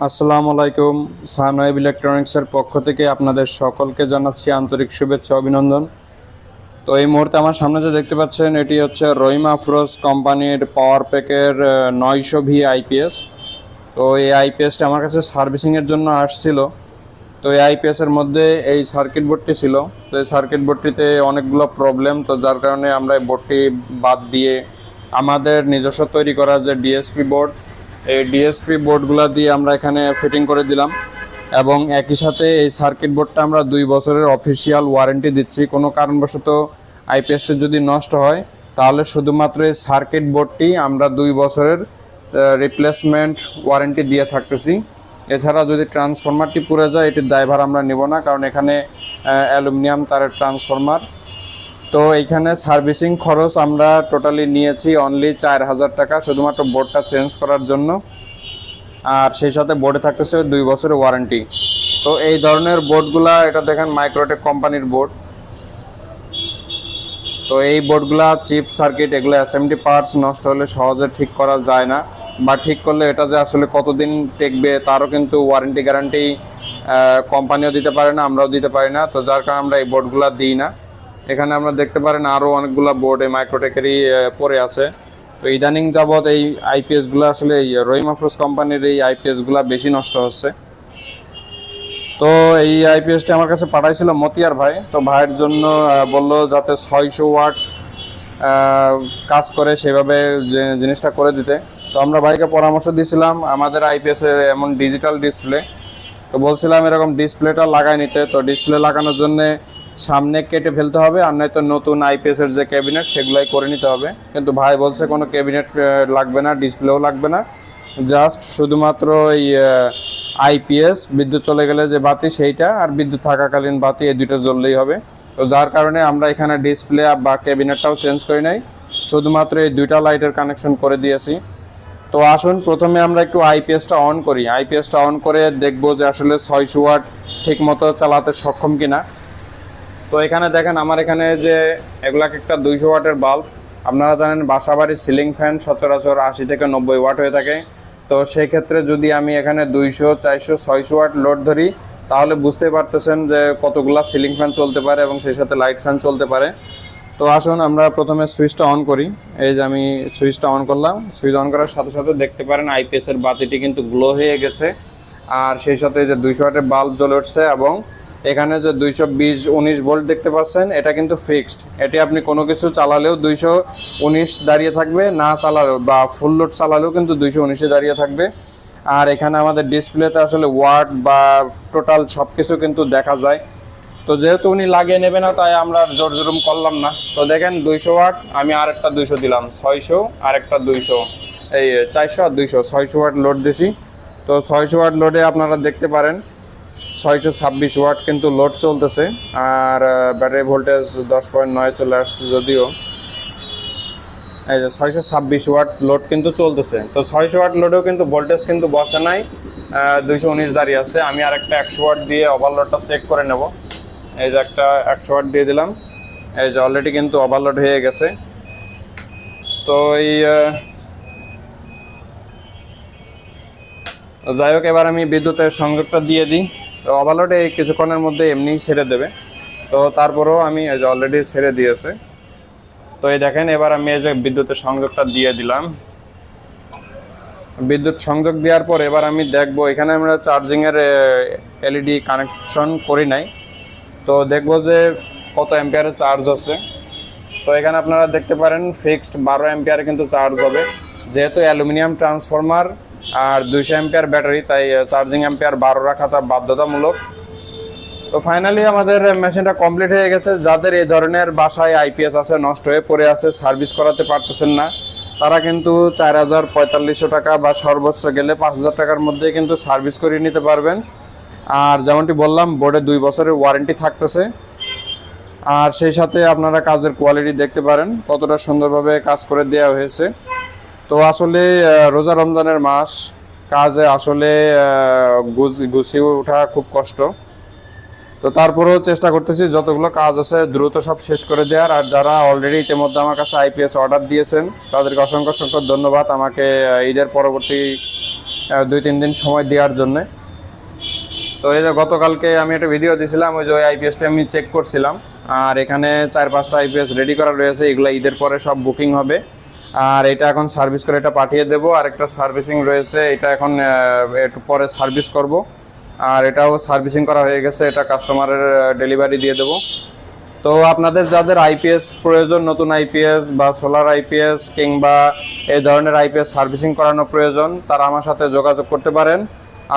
আসসালামু আলাইকুম। সানওয়েব ইলেকট্রনিক্সের পক্ষ থেকে আপনাদের সকলকে জানাচ্ছি আন্তরিক শুভেচ্ছা অভিনন্দন। তো এই মুহূর্তে আমার সামনে যে দেখতে পাচ্ছেন এটি হচ্ছে রহিম আফরোজ কোম্পানির পাওয়ার প্যাকের 900V আইপিএস। তো এই আইপিএসটা আমার কাছে সার্ভিসিংয়ের জন্য আসছিল। তো এই আইপিএসের মধ্যে এই সার্কিট বোর্ডটি ছিল। তো এই সার্কিট বোর্ডটিতে অনেকগুলো প্রবলেম, তো যার কারণে আমরা এই বোর্ডটি বাদ দিয়ে আমাদের নিজস্ব তৈরি করা যে ডিএসপি বোর্ড, এই ডিএসপি বোর্ডগুলো দিয়ে আমরা এখানে ফিটিং করে দিলাম। এবং একই সাথে এই সার্কিট বোর্ডটা আমরা 2 বছরের অফিসিয়াল ওয়ারেন্টি দিচ্ছি। কোনো কারণবশত আইপিএসটি যদি নষ্ট হয় তাহলে শুধুমাত্র এই সার্কিট বোর্ডটি আমরা 2 বছরের রিপ্লেসমেন্ট ওয়ারেন্টি দিয়ে থাকতেছি। এছাড়া যদি ট্রান্সফরমারটি পুড়ে যায় এটির দায়ভার আমরা নেব না, কারণ এখানে অ্যালুমিনিয়াম তারের ট্রান্সফরমার। তো এইখানে সার্ভিসিং খরচ আমরা টোটালি নিয়েছি অনলি 4000 টাকা, শুধুমাত্র বোর্ডটা চেঞ্জ করার জন্য। আর সেই সাথে বোর্ডে থাকতেছে 2 বছরের ওয়ারেন্টি। তো এই ধরনের বোর্ডগুলা, এটা দেখেন মাইক্রোটেক কোম্পানির বোর্ড। তো এই বোর্ডগুলা চিপ সার্কিট, এগুলো এসএমডি পার্টস নষ্ট হলে সহজে ঠিক করা যায় না, বা ঠিক করলে এটা যে আসলে কতদিন টেকবে তারও কিন্তু ওয়ারেন্টি গ্যারান্টি কোম্পানিও দিতে পারে না, আমরাও দিতে পারি না। তো যার কারণে আমরা এই বোর্ডগুলা দিই না। এখানে আমরা দেখতে পারেন আরও অনেকগুলো বোর্ড এই মাইক্রোটেকেরই পড়ে আছে। তো ইদানিং যাবৎ এই আইপিএসগুলো আসলে রহিম আফরোজ কোম্পানির এই আইপিএসগুলো বেশি নষ্ট হচ্ছে। তো এই আইপিএসটি আমার কাছে পাঠাইছিল মতিয়ার ভাই। তো ভাইয়ের জন্য বলল যাতে 600 ওয়াট কাজ করে সেভাবে জিনিসটা করে দিতে। তো আমরা ভাইকে পরামর্শ দিয়েছিলাম আমাদের আইপিএসের এমন ডিজিটাল ডিসপ্লে, তো বলছিলাম এরকম ডিসপ্লেটা লাগাই নিতে। তো ডিসপ্লে লাগানোর জন্য সামনে কেটে ফেলতে হবে, আর নয়তো নতুন আইপিএসের যে ক্যাবিনেট সেগুলাই করে নিতে হবে। কিন্তু ভাই বলছে কোনো ক্যাবিনেট লাগবে না, ডিসপ্লেও লাগবে না, জাস্ট শুধুমাত্র এই আইপিএস বিদ্যুৎ চলে গেলে যে বাতি সেইটা, আর বিদ্যুৎ থাকাকালীন বাতি, এই দুটো জ্বললেই হবে। তো যার কারণে আমরা এখানে ডিসপ্লে বা ক্যাবিনেটটাও চেঞ্জ করি নাই, শুধুমাত্র এই দুইটা লাইটের কানেকশন করে দিয়েছি। তো আসুন প্রথমে আমরা একটু আইপিএসটা অন করি। আইপিএসটা অন করে দেখবো যে আসলে 600 ওয়াট ঠিক মতো চালাতে সক্ষম কিনা। তো এখানে দেখেন আমার এখানে যে এগুলাকে একটা 200 ওয়াটের বাল্ব। আপনারা জানেন বাসাবাড়ির সিলিং ফ্যান সচরাচর 80 থেকে 90 ওয়াট হয়ে থাকে। তো সেই ক্ষেত্রে যদি আমি এখানে 200, 400, 600 ওয়াট লোড ধরি তাহলে বুঝতে পারতেছেন যে কতগুলা সিলিং ফ্যান চলতে পারে এবং সেই সাথে লাইট ফ্যান চলতে পারে। তো আসুন আমরা প্রথমে সুইচটা অন করি। এই যে আমি সুইচটা অন করলাম। সুইচ অন করার সাথে সাথে দেখতে পারেন আইপিএসের বাতিটি কিন্তু গ্লো হয়ে গেছে, আর সেই সাথে যে 200 ওয়াটের বাল্ব জ্বলে উঠছে। এবং এখানে যে 220-19 ভোল্ট দেখতে পাচ্ছেন এটা কিন্তু ফিক্সড। এটি আপনি কোনো কিছু চালালেও 219 দাঁড়িয়ে থাকবে, না চালালেও বা ফুল লোড চালালেও কিন্তু 219-এ দাঁড়িয়ে থাকবে। আর এখানে আমাদের ডিসপ্লেতে আসলে ওয়াট বা টোটাল সব কিছু কিন্তু দেখা যায়। তো যেহেতু উনি লাগিয়ে নেবে না তাই আমরা জোর জুলুম করলাম না। তো দেখেন 200 ওয়াট, আমি আরেকটা 200 দিলাম, 600, আরেকটা 200, এই 400 আর 200, 600 ওয়াট লোড দিছি। তো 600 ওয়াট লোডে আপনারা দেখতে পারেন 626 ওয়াট কিন্তু লোড চলতেছে। আর ব্যাটারি ভোল্টেজ 10.9 চলে আসছে যদিও। এই যে 626 ওয়াট লোড কিন্তু চলতেছে। তো 600 ওয়াট লোডেও কিন্তু ভোল্টেজ কিন্তু বসে নাই, 219 দাঁড়িয়ে আছে। আমি আরেকটা 100 ওয়াট দিয়ে ওভারলোডটা চেক করে নেব। এই যে একটা 100 ওয়াট দিয়ে দিলাম, এই যে অলরেডি কিন্তু ওভারলোড হয়ে গেছে। তো এই যাই হোক, এবার আমি বিদ্যুতের সংযোগটা দিয়ে দিই। তো ওভারলোড এই কিছুক্ষণের মধ্যে এমনিই ছেড়ে দেবে। তো তারপরেও আমি এই যে অলরেডি ছেড়ে দিয়েছে। তো এই দেখেন এবার আমি এই যে বিদ্যুতের সংযোগটা দিয়ে দিলাম। বিদ্যুৎ সংযোগ দেওয়ার পর এবার আমি দেখবো, এখানে আমরা চার্জিংয়ের এলইডি কানেকশন করি নাই। তো দেখবো যে কত অ্যাম্পিয়ারের চার্জ হচ্ছে। তো এখানে আপনারা দেখতে পারেন ফিক্সড 12 অ্যাম্পিয়ারে কিন্তু চার্জ হবে। যেহেতু অ্যালুমিনিয়াম ট্রান্সফরমার আর 200 অ্যাম্পিয়ার ব্যাটারি, তাই চার্জিং অ্যাম্পিয়ার 12 রাখাটা বাধ্যতামূলক। তো ফাইনালি আমাদের মেশিনটা কমপ্লিট হয়ে গেছে। যাদের এই ধরনের বাসায় আইপিএস আছে, নষ্ট হয়ে পড়ে আছে, সার্ভিস করাতে পারতেছেন না, তারা কিন্তু 4000-4500 টাকা বা সর্বোচ্চ গেলে 5000 টাকার মধ্যে কিন্তু সার্ভিস করিয়ে নিতে পারবেন। আর যেমনটি বললাম বোর্ডে 2 বছরের ওয়ারেন্টি থাকতেছে। আর সেই সাথে আপনারা কাজের কোয়ালিটি দেখতে পারেন কতটা সুন্দরভাবে কাজ করে দেওয়া হয়েছে। তো আসলে রোজা রমজানের মাস, কাজে আসলে গুছিয়ে ওঠা খুব কষ্ট। তো তারপরেও চেষ্টা করতেছি যতগুলো কাজ আছে দ্রুত সব শেষ করে দেওয়ার। আর যারা অলরেডি ইতিমধ্যে আমার কাছে আইপিএস অর্ডার দিয়েছেন তাদেরকে অসংখ্য অসংখ্য ধন্যবাদ। আমাকে ঈদের পরবর্তী 2-3 দিন সময় দেওয়ার জন্যে। তো এই যে গতকালকে আমি একটা ভিডিও দিয়েছিলাম, ওই যে ওই আইপিএসটা আমি চেক করছিলাম, আর এখানে 4-5টা আইপিএস রেডি করা রয়েছে, এগুলো ঈদের পরে সব বুকিং হবে। আর এটা এখন সার্ভিস করে এটা পাঠিয়ে দেবো। আর একটা সার্ভিসিং রয়েছে, এটা এখন একটু পরে সার্ভিস করব। আর এটাও সার্ভিসিং করা হয়ে গেছে, এটা কাস্টমারের ডেলিভারি দিয়ে দেবো। তো আপনাদের যাদের আইপিএস প্রয়োজন, নতুন আইপিএস বা সোলার আইপিএস কিংবা এই ধরনের আইপিএস সার্ভিসিং করানো প্রয়োজন, তারা আমার সাথে যোগাযোগ করতে পারেন।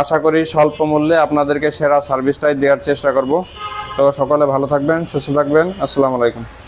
আশা করি স্বল্প মূল্যে আপনাদেরকে সেরা সার্ভিসটাই দেওয়ার চেষ্টা করব। তো সকলে ভালো থাকবেন, সুস্থ থাকবেন। আসসালামু আলাইকুম।